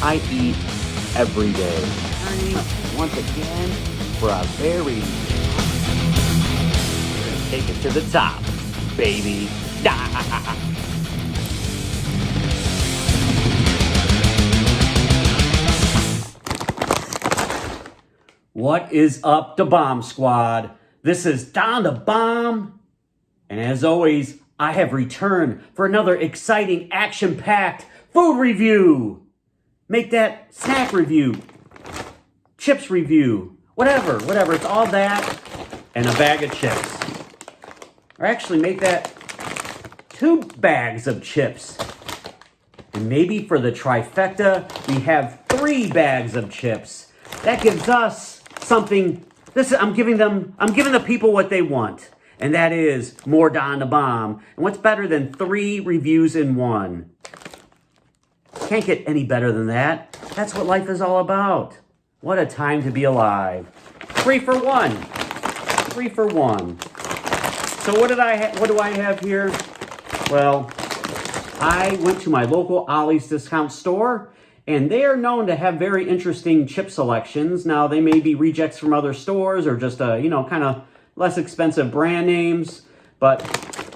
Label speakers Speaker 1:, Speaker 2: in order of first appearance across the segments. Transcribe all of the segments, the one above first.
Speaker 1: I eat every day. Returning once again for a very... We're gonna take it to the top, baby. What is up, the Bomb Squad? This is Don the Bomb, and as always, I have returned for another exciting, action-packed food review. Make that snack review, chips review, whatever. It's all that and a bag of chips. Or actually make that 2 bags of chips. And maybe for the trifecta, we have 3 bags of chips. That gives us something. I'm giving the people what they want. And that is more Don the Bomb. And what's better than 3 reviews in 1? Can't get any better than that. That's what life is all about. What a time to be alive. 3 for 1. 3 for 1. So what do I have here? Well, I went to my local Ollie's discount store, and they are known to have very interesting chip selections. Now, they may be rejects from other stores or just, kind of less expensive brand names, but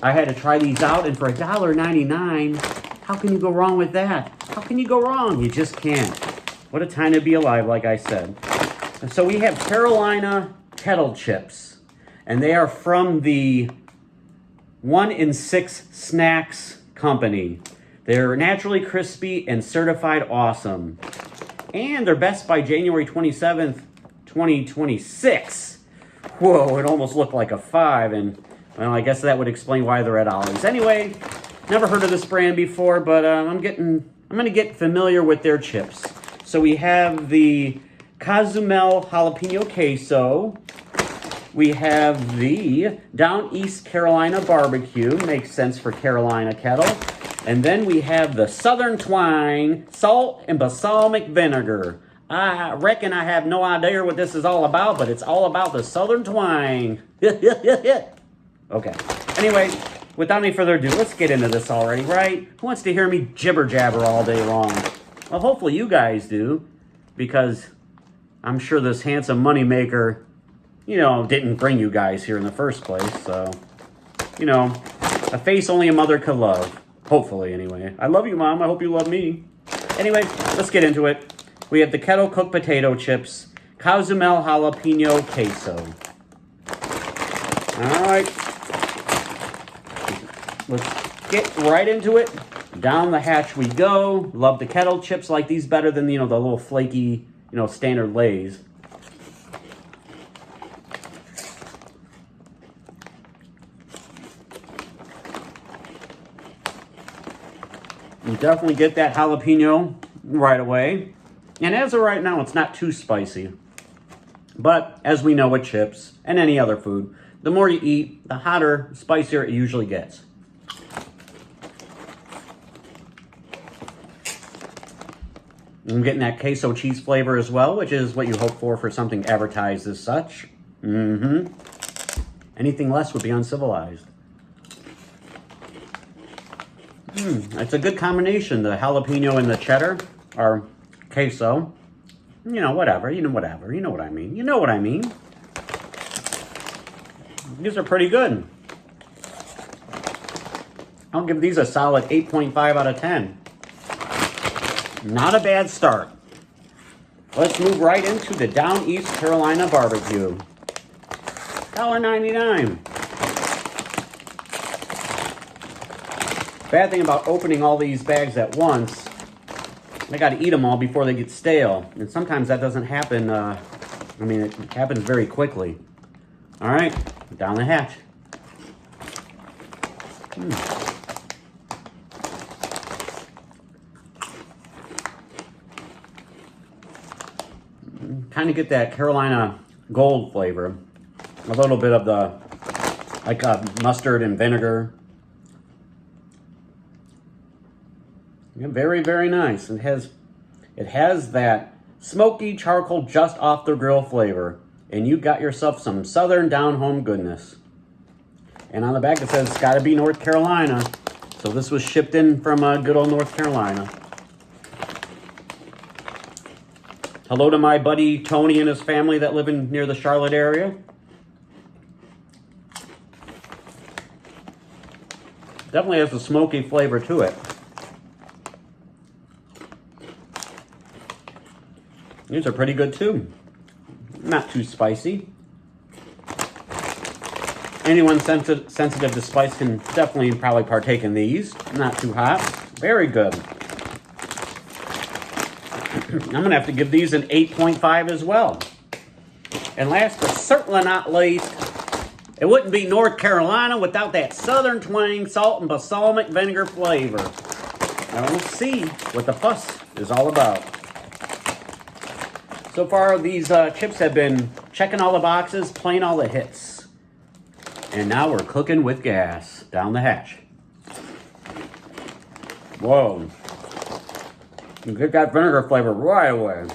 Speaker 1: I had to try these out, and for $1.99, how can you go wrong with that? How can you go wrong? You just can't. What a time to be alive, like I said. And so we have Carolina Kettle chips, and they are from the 1 in 6 Snacks company. They're naturally crispy and certified awesome. And they're best by January 27th, 2026. Whoa, it almost looked like a 5, and well, I guess that would explain why they're at Ollie's. Anyway, never heard of this brand before, but I'm gonna get familiar with their chips. So we have the Cozumel Jalapeno Queso. We have the Down East Carolina Barbecue. Makes sense for Carolina Kettle. And then we have the Southern Twine Salt and Balsamic Vinegar. I reckon I have no idea what this is all about, but it's all about the Southern Twine. Okay. Anyway, without any further ado, let's get into this already, right? Who wants to hear me jibber-jabber all day long? Well, hopefully you guys do, because I'm sure this handsome moneymaker, didn't bring you guys here in the first place. So, a face only a mother could love. Hopefully, anyway. I love you, Mom. I hope you love me. Anyway, let's get into it. We have the Kettle cooked potato chips, Cozumel Jalapeno Queso. All right. Let's get right into it. Down the hatch we go. Love the Kettle chips. Like these better than, the little flaky, standard Lay's. You definitely get that jalapeno right away. And as of right now, it's not too spicy. But as we know with chips and any other food, the more you eat, the hotter, spicier it usually gets. I'm getting that queso cheese flavor as well, which is what you hope for something advertised as such. Anything less would be uncivilized. It's a good combination, the jalapeno and the cheddar, or queso. Whatever. You know what I mean. You know what I mean. These are pretty good. I'll give these a solid 8.5 out of 10. Not a bad start. Let's move right into the Down East Carolina Barbecue. $1.99. Bad thing about opening all these bags at once, I got to eat them all before they get stale. And sometimes that doesn't happen. It happens very quickly. All right, down the hatch. Kind of get that Carolina Gold flavor. A little bit of the, mustard and vinegar. Yeah, very, very nice. It has that smoky charcoal just off the grill flavor. And you got yourself some southern down-home goodness. And on the back it says it's got to be North Carolina. So this was shipped in from good old North Carolina. Hello to my buddy Tony and his family that live in near the Charlotte area. Definitely has a smoky flavor to it. These are pretty good too. Not too spicy. Anyone sensitive to spice can definitely probably partake in these. Not too hot. Very good. I'm going to have to give these an 8.5 as well. And last but certainly not least, it wouldn't be North Carolina without that southern twang, salt and balsamic vinegar flavor. Now we'll see what the fuss is all about. So far, these chips have been checking all the boxes, playing all the hits. And now we're cooking with gas down the hatch. Whoa. You get that vinegar flavor right away.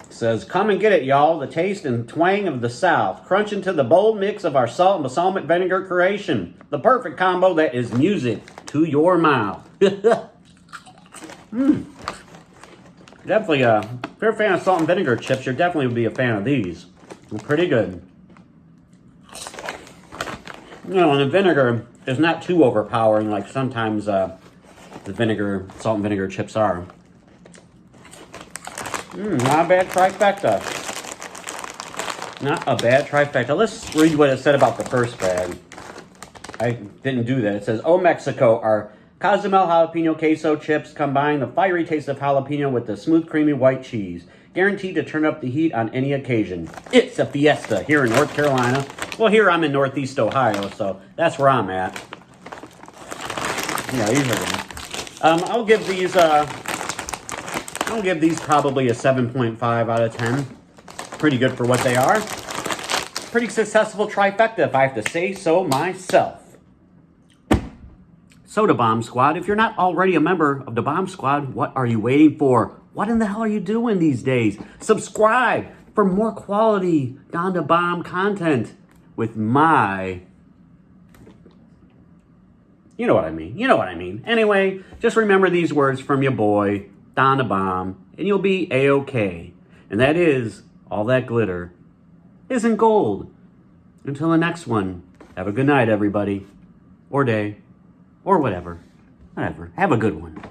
Speaker 1: Says, come and get it, y'all. The taste and twang of the South. Crunch into the bold mix of our salt and balsamic vinegar creation. The perfect combo that is music to your mouth. Definitely, if you're a fan of salt and vinegar chips, you're definitely would be a fan of these. They're pretty good. You know, and the vinegar is not too overpowering like sometimes the salt and vinegar chips are. Not a bad trifecta. Not a bad trifecta. Let's read what it said about the first bag. I didn't do that. It says, Oh Mexico, our Cozumel jalapeno queso chips combine the fiery taste of jalapeno with the smooth, creamy white cheese. Guaranteed to turn up the heat on any occasion. It's a fiesta here in North Carolina. Well, here I'm in Northeast Ohio, so that's where I'm at. Yeah, these are good. I'll give these probably a 7.5 out of 10. Pretty good for what they are. Pretty successful trifecta, if I have to say so myself. So, the Bomb Squad, if you're not already a member of the Bomb Squad, what are you waiting for? What in the hell are you doing these days? Subscribe for more quality Don the Bomb content with my... You know what I mean. You know what I mean. Anyway, just remember these words from your boy, Don the Bomb, and you'll be A-OK. And that is, all that glitter isn't gold. Until the next one, have a good night, everybody. Or day. Or whatever. Whatever. Have a good one.